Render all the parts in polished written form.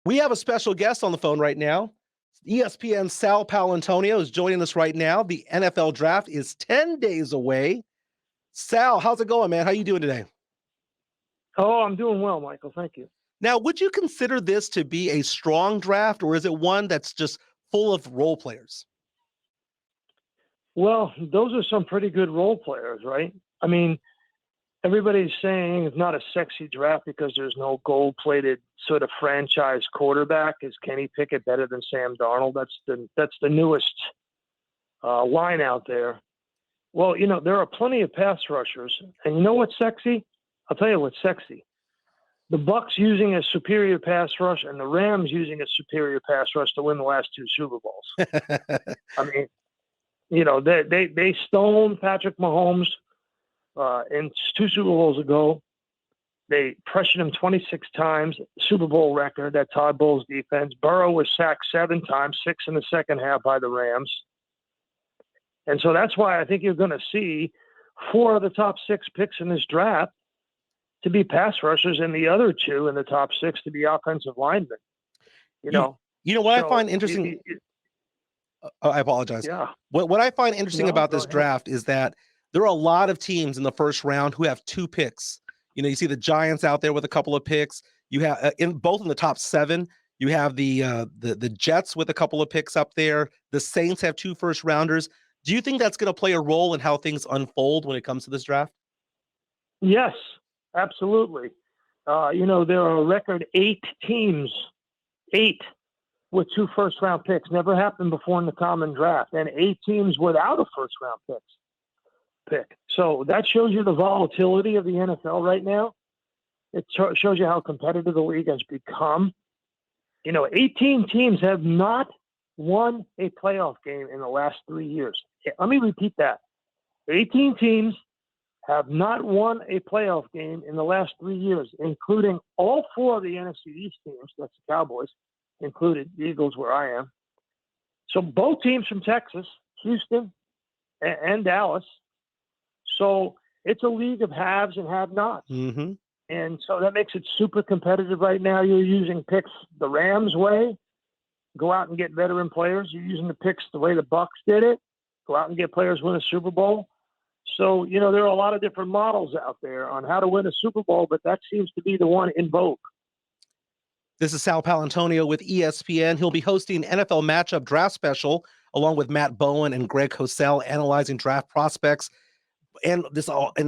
We have a special guest on the phone right now. ESPN Sal Paolantonio is joining us right now. The NFL draft is 10 days away. Sal, how's it going, man? How you doing today? Oh, I'm doing well, Michael. Thank you. Now, would you consider this to be a strong draft, or is it one that's just full of role players? Well, those are some pretty good role players, right? I mean, everybody's saying it's not a sexy draft because there's no gold-plated sort of franchise quarterback. Is Kenny Pickett better than Sam Darnold? That's the newest line out there. Well, there are plenty of pass rushers, and you know what's sexy? I'll tell you what's sexy. The Bucks using a superior pass rush and the Rams using a superior pass rush to win the last two Super Bowls. I mean, they stoned Patrick Mahomes in two Super Bowls ago. They pressured him 26 times, Super Bowl record, that Todd Bowles defense. Burrow was sacked 7 times, 6 in the second half by the Rams. And so that's why I think you're going to see 4 of the top 6 picks in this draft to be pass rushers and the other 2 in the top 6 to be offensive linemen. You know what I find interesting. I apologize. Yeah. What I find interesting about this ahead. draft is that there are a lot of teams in the first round who have 2 picks. You see the Giants out there with a couple of picks. You have in the top 7. You have the Jets with a couple of picks up there. The Saints have 2 first rounders. Do you think that's going to play a role in how things unfold when it comes to this draft? Yes, absolutely. There are a record 8 teams, 8 with 2 first-round picks. Never happened before in the common draft, and 8 teams without a first-round pick. So that shows you the volatility of the NFL right now. It shows you how competitive the league has become. 18 teams have not won a playoff game in the last 3 years. Let me repeat that. 18 teams have not won a playoff game in the last 3 years, including all 4 of the NFC East teams. That's the Cowboys, included the Eagles, where I am. So both teams from Texas, Houston and Dallas. So it's a league of haves and have-nots. Mm-hmm. And so that makes it super competitive right now. You're using picks the Rams way. Go out and get veteran players. You're using the picks the way the Bucks did it. Go out and get players, win a Super Bowl. So, there are a lot of different models out there on how to win a Super Bowl, but that seems to be the one in vogue. This is Sal Paolantonio with ESPN. He'll be hosting NFL Matchup Draft Special along with Matt Bowen and Greg Cosell, analyzing draft prospects and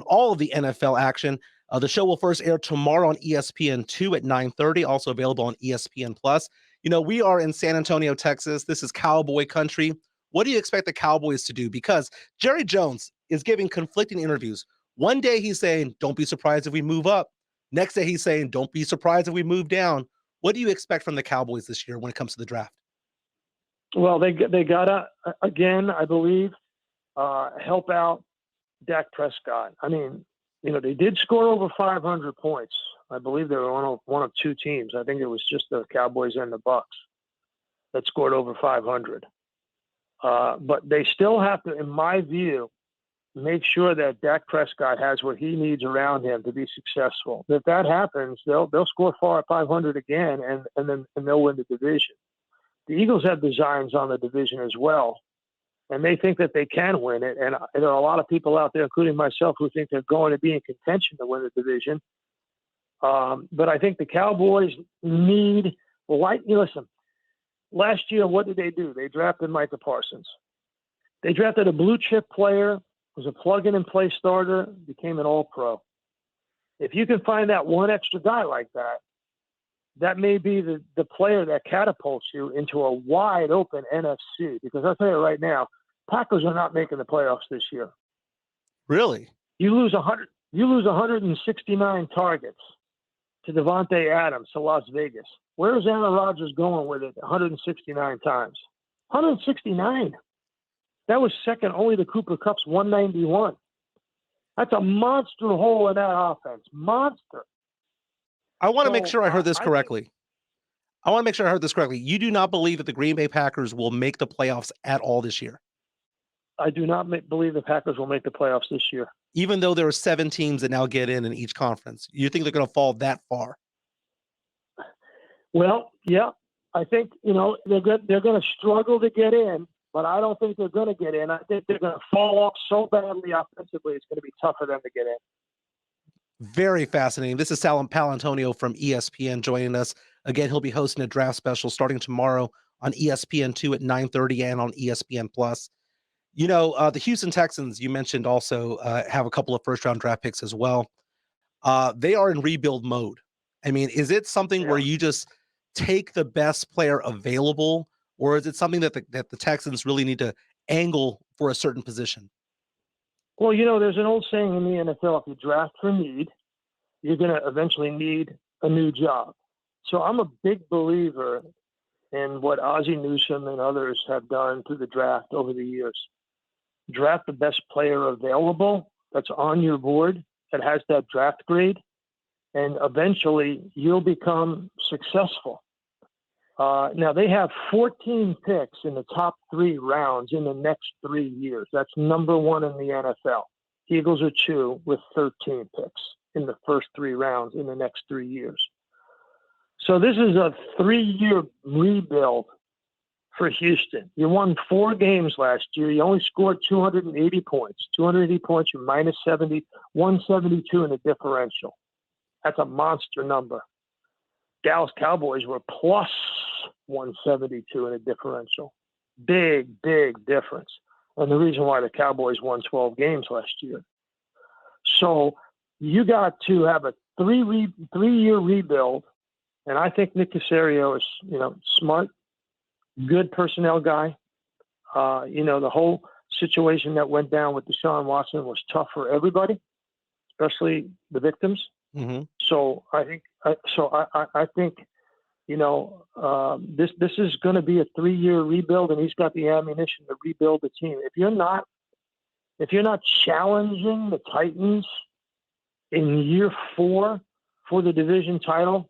all of the NFL action. The show will first air tomorrow on ESPN2 at 9:30, also available on ESPN Plus. We are in San Antonio, Texas. This is Cowboy country. What do you expect the Cowboys to do? Because Jerry Jones is giving conflicting interviews. One day he's saying, don't be surprised if we move up. Next day he's saying, don't be surprised if we move down. What do you expect from the Cowboys this year when it comes to the draft? Well, they got to, again, I believe, help out Dak Prescott. I mean, they did score over 500 points. I believe they were one of 2 teams. I think it was just the Cowboys and the Bucks that scored over 500. But they still have to, in my view, make sure that Dak Prescott has what he needs around him to be successful. If that happens, they'll score far at 500 again, and they'll win the division. The Eagles have designs on the division as well, and they think that they can win it. And there are a lot of people out there, including myself, who think they're going to be in contention to win the division. But I think the Cowboys need, listen, last year, what did they do? They drafted Micah Parsons. They drafted a blue chip player, was a plug-in-and-play starter, became an all-pro. If you can find that one extra guy like that, that may be the player that catapults you into a wide-open NFC. Because I'll tell you right now, Packers are not making the playoffs this year. Really? You lose 169 targets to Devontae Adams to Las Vegas. Where is Aaron Rodgers going with it 169 times? 169. That was second only to Cooper Kupp's 191. That's a monster hole in that offense. Monster. I want to make sure I heard this correctly. You do not believe that the Green Bay Packers will make the playoffs at all this year? I do not believe the Packers will make the playoffs this year. Even though there are 7 teams that now get in each conference, you think they're going to fall that far? Well, yeah, I think they're going to struggle to get in, but I don't think they're going to get in. I think they're going to fall off so badly offensively. It's going to be tough for them to get in. Very fascinating. This is Sal Paolantonio from ESPN joining us. Again, he'll be hosting a draft special starting tomorrow on ESPN2 at 9:30 and on ESPN Plus. The Houston Texans, you mentioned also have a couple of first round draft picks as well. They are in rebuild mode. I mean, is it something where Yeah. you just take the best player available, or is it something that the Texans really need to angle for a certain position? Well, there's an old saying in the NFL: if you draft for need, you're going to eventually need a new job. So I'm a big believer in what Ozzie Newsome and others have done through the draft over the years. Draft the best player available that's on your board that has that draft grade, and eventually you'll become successful. Now, they have 14 picks in the top 3 rounds in the next 3 years. That's number 1 in the NFL. Eagles are 2 with 13 picks in the first 3 rounds in the next 3 years. So this is a 3-year rebuild for Houston. You won 4 games last year. You only scored 280 points. 280 points, you're minus 70, 172 in the differential. That's a monster number. Dallas Cowboys were plus 172 in a differential. Big, big difference. And the reason why the Cowboys won 12 games last year. So you got to have a 3-year rebuild. And I think Nick Caserio is, smart, good personnel guy. The whole situation that went down with Deshaun Watson was tough for everybody, especially the victims. Mm-hmm. So I think, this is going to be a 3-year rebuild, and he's got the ammunition to rebuild the team. If you're not challenging the Titans in year 4 for the division title,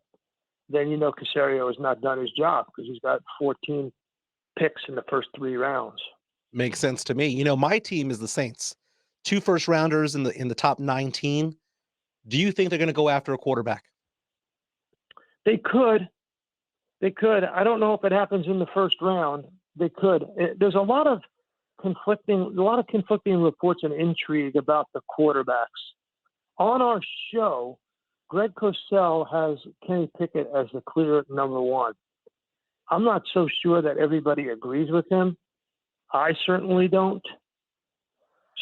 then Caserio has not done his job because he's got 14 picks in the first 3 rounds. Makes sense to me. My team is the Saints. 2 first rounders in the top 19. Do you think they're going to go after a quarterback? They could. I don't know if it happens in the first round. They could. There's a lot of conflicting reports and intrigue about the quarterbacks. On our show, Greg Cosell has Kenny Pickett as the clear number 1. I'm not so sure that everybody agrees with him. I certainly don't.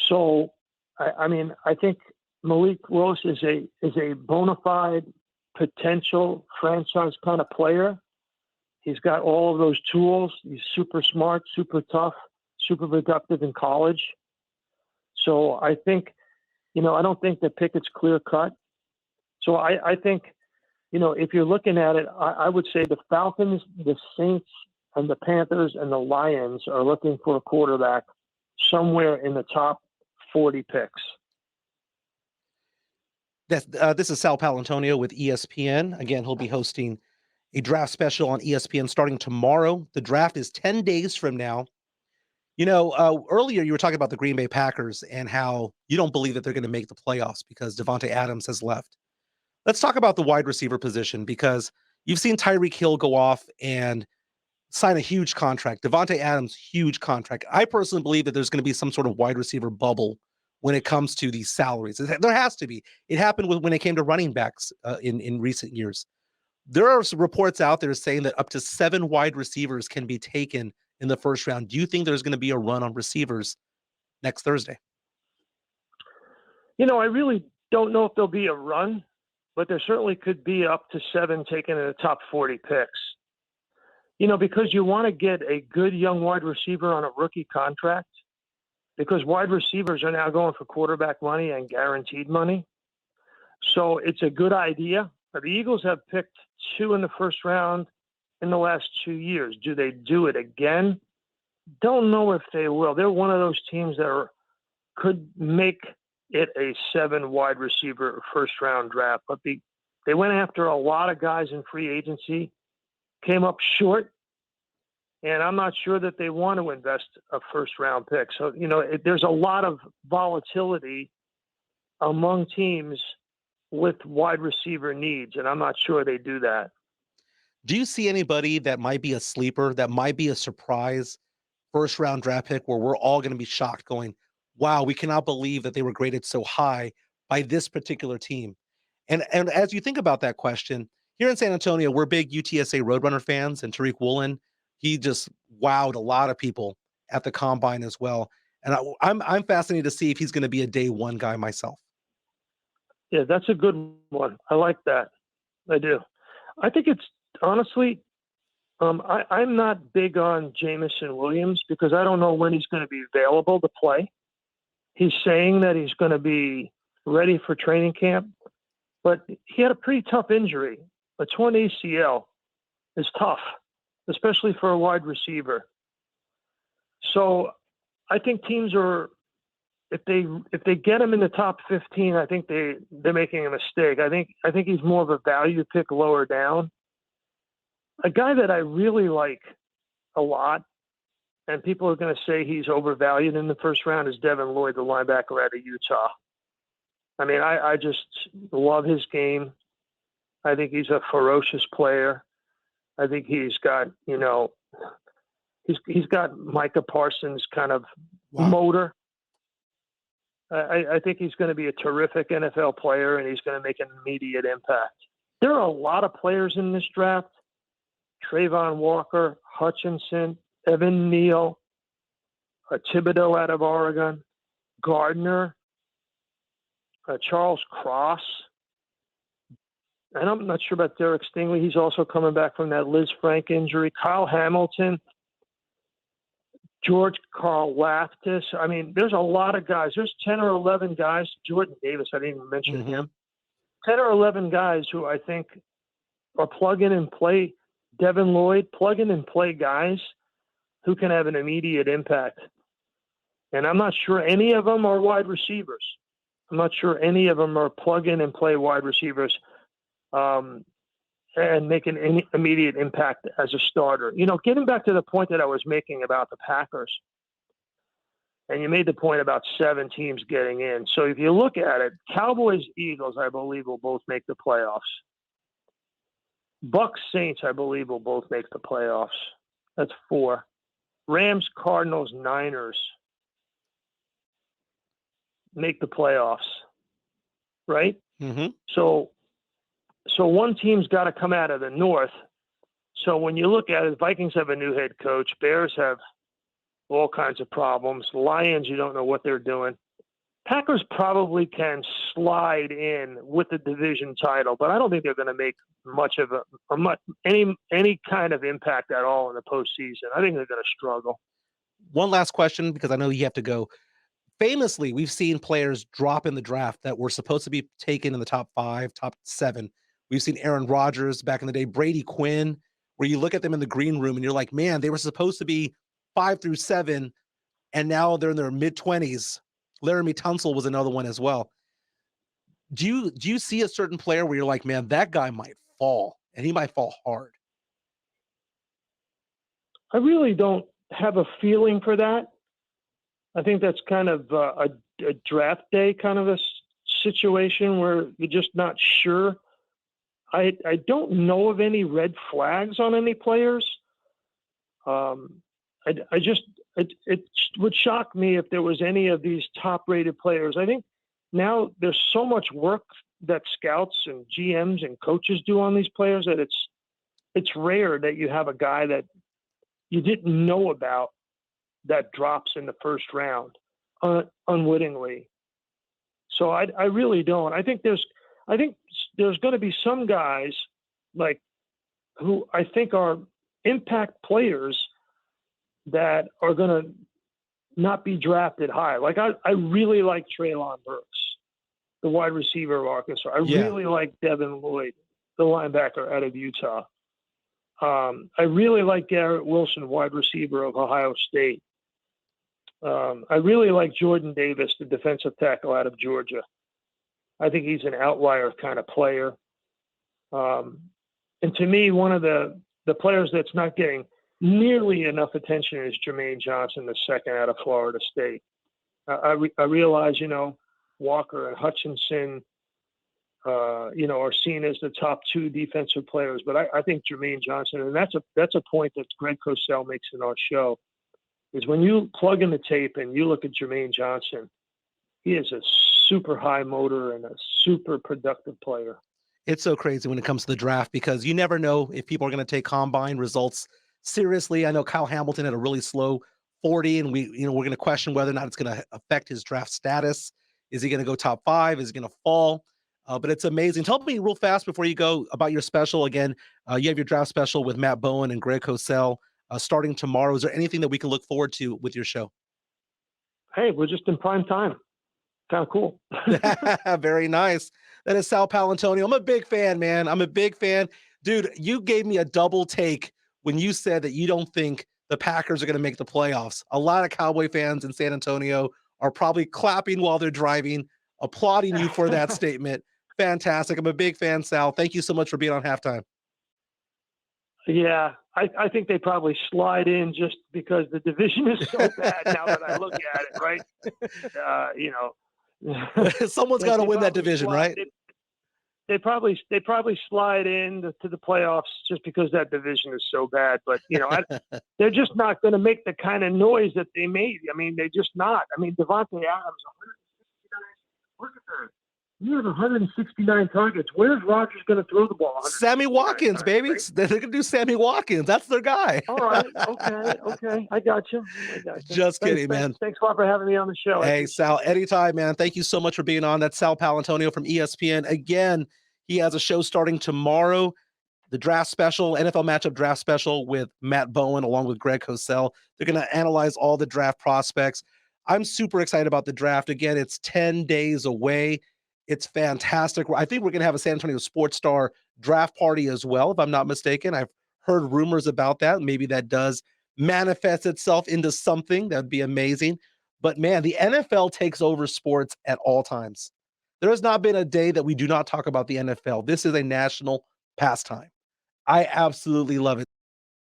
So, I think Malik Willis is a bona fide potential franchise kind of player. He's got all of those tools. He's super smart, super tough, super productive in college. So I think, I don't think that Pickett's clear cut. So I think, if you're looking at it, I would say the Falcons, the Saints, and the Panthers and the Lions are looking for a quarterback somewhere in the top 40 picks. This is Sal Paolantonio with ESPN. Again, he'll be hosting a draft special on ESPN starting tomorrow. The draft is 10 days from now. Earlier you were talking about the Green Bay Packers and how you don't believe that they're going to make the playoffs because Devontae Adams has left. Let's talk about the wide receiver position because you've seen Tyreek Hill go off and sign a huge contract. Devontae Adams, huge contract. I personally believe that there's going to be some sort of wide receiver bubble when it comes to these salaries. There has to be. It happened when it came to running backs in recent years. There are some reports out there saying that up to 7 wide receivers can be taken in the first round. Do you think there's going to be a run on receivers next Thursday? I really don't know if there'll be a run, but there certainly could be up to 7 taken in the top 40 picks. Because you want to get a good young wide receiver on a rookie contract, because wide receivers are now going for quarterback money and guaranteed money. So it's a good idea. The Eagles have picked 2 in the first round in the last 2 years. Do they do it again? Don't know if they will. They're one of those teams that could make it a 7 wide receiver first round draft. But they went after a lot of guys in free agency, came up short, and I'm not sure that they want to invest a first round pick. So, there's a lot of volatility among teams with wide receiver needs, and I'm not sure they do that. Do you see anybody that might be a sleeper, that might be a surprise first round draft pick where we're all going to be shocked going, wow, we cannot believe that they were graded so high by this particular team? And as you think about that question, here in San Antonio, we're big UTSA Roadrunner fans, and Tariq Woolen, he just wowed a lot of people at the combine as well. And I'm fascinated to see if he's going to be a day one guy myself. Yeah, that's a good one. I like that. I do. I think it's honestly, I'm not big on Jamison Williams because I don't know when he's going to be available to play. He's saying that he's going to be ready for training camp, but he had a pretty tough injury. A torn ACL is tough, especially for a wide receiver. So I think teams are, if they get him in the top 15, I think they're making a mistake. I think he's more of a value pick lower down. A guy that I really like a lot, and people are going to say he's overvalued in the first round, is Devin Lloyd, the linebacker out of Utah. I mean, I just love his game. I think he's a ferocious player. I think he's got, he's got Micah Parsons kind of motor. I think he's going to be a terrific NFL player, and he's going to make an immediate impact. There are a lot of players in this draft. Trayvon Walker, Hutchinson, Evan Neal, Thibodeau out of Oregon, Gardner, Charles Cross. And I'm not sure about Derek Stingley. He's also coming back from that Liz Frank injury. Kyle Hamilton, George Karlaftis. I mean, there's a lot of guys. There's 10 or 11 guys. Jordan Davis, I didn't even mention him. 10 or 11 guys who I think are plug-in and play. Devin Lloyd, plug-in and play guys who can have an immediate impact. And I'm not sure any of them are wide receivers. I'm not sure any of them are plug-in and play wide receivers and make an immediate impact as a starter. Getting back to the point that I was making about the Packers, and you made the point about 7 teams getting in. So if you look at it, Cowboys, Eagles, I believe, will both make the playoffs. Bucks, Saints, I believe, will both make the playoffs. That's 4. Rams, Cardinals, Niners make the playoffs, right? So one team's got to come out of the North. So when you look at it, Vikings have a new head coach. Bears have all kinds of problems. Lions, you don't know what they're doing. Packers probably can slide in with the division title, but I don't think they're going to make much of any kind of impact at all in the postseason. I think they're going to struggle. One last question, because I know you have to go. Famously, we've seen players drop in the draft that were supposed to be taken in the top 5, top 7. We've seen Aaron Rodgers back in the day, Brady Quinn, where you look at them in the green room and you're like, man, they were supposed to be 5 through 7, and now they're in their mid-20s. Laramie Tunsil was another one as well. Do you see a certain player where you're like, man, that guy might fall, and he might fall hard? I really don't have a feeling for that. I think that's kind of a draft day kind of a situation where you're just not sure. I don't know of any red flags on any players. It would shock me if there was any of these top-rated players. I think now there's so much work that scouts and GMs and coaches do on these players that it's rare that you have a guy that you didn't know about that drops in the first round unwittingly. So I really don't. I think there's going to be some guys like who I think are impact players that are going to not be drafted high. Like I really like Treylon Burks, the wide receiver of Arkansas. I really like Devin Lloyd, the linebacker out of Utah. I really like Garrett Wilson, wide receiver of Ohio State. I really like Jordan Davis, the defensive tackle out of Georgia. I think he's an outlier kind of player. And to me, one of the players that's not getting nearly enough attention is Jermaine Johnson, the second out of Florida State. I realize, Walker and Hutchinson, are seen as the top two defensive players. But I think Jermaine Johnson, and that's a point that Greg Cosell makes in our show, is when you plug in the tape and you look at Jermaine Johnson, he is a super high motor and a super productive player. It's so crazy when it comes to the draft because you never know if people are going to take combine results seriously. I know Kyle Hamilton had a really slow 40, and we're going to question whether or not it's going to affect his draft status. Is he going to go top 5? Is he going to fall? But it's amazing. Tell me real fast before you go about your special. Again, you have your draft special with Matt Bowen and Greg Cosell starting tomorrow. Is there anything that we can look forward to with your show? Hey, we're just in prime time. Kind of cool. Very nice. That is Sal Paolantonio. I'm a big fan, man. I'm a big fan. Dude, you gave me a double take when you said that you don't think the Packers are going to make the playoffs. A lot of Cowboy fans in San Antonio are probably clapping while they're driving, applauding you for that statement. Fantastic. I'm a big fan, Sal. Thank you so much for being on Halftime. Yeah, I think they probably slide in just because the division is so bad now that I look at it, right? Someone's got to win that division, right? They probably slide in to the playoffs just because that division is so bad. But they're just not going to make the kind of noise that they made. I mean, they're just not. I mean, Devontae Adams, 169. Look at that. You have 169 targets. Where's Rodgers going to throw the ball? Sammy Watkins, baby. Right? They're going to do Sammy Watkins. That's their guy. All right. Okay. I got you. Just kidding, man. Thanks a lot for having me on the show. Hey, Sal, anytime, man. Thank you so much for being on. That's Sal Paolantonio from ESPN. Again, he has a show starting tomorrow, the draft special, NFL matchup draft special with Matt Bowen along with Greg Cosell. They're going to analyze all the draft prospects. I'm super excited about the draft. Again, it's 10 days away. It's fantastic. I think we're going to have a San Antonio Sports Star draft party as well, if I'm not mistaken. I've heard rumors about that. Maybe that does manifest itself into something. That'd be amazing. But man, the NFL takes over sports at all times. There has not been a day that we do not talk about the NFL. This is a national pastime. I absolutely love it.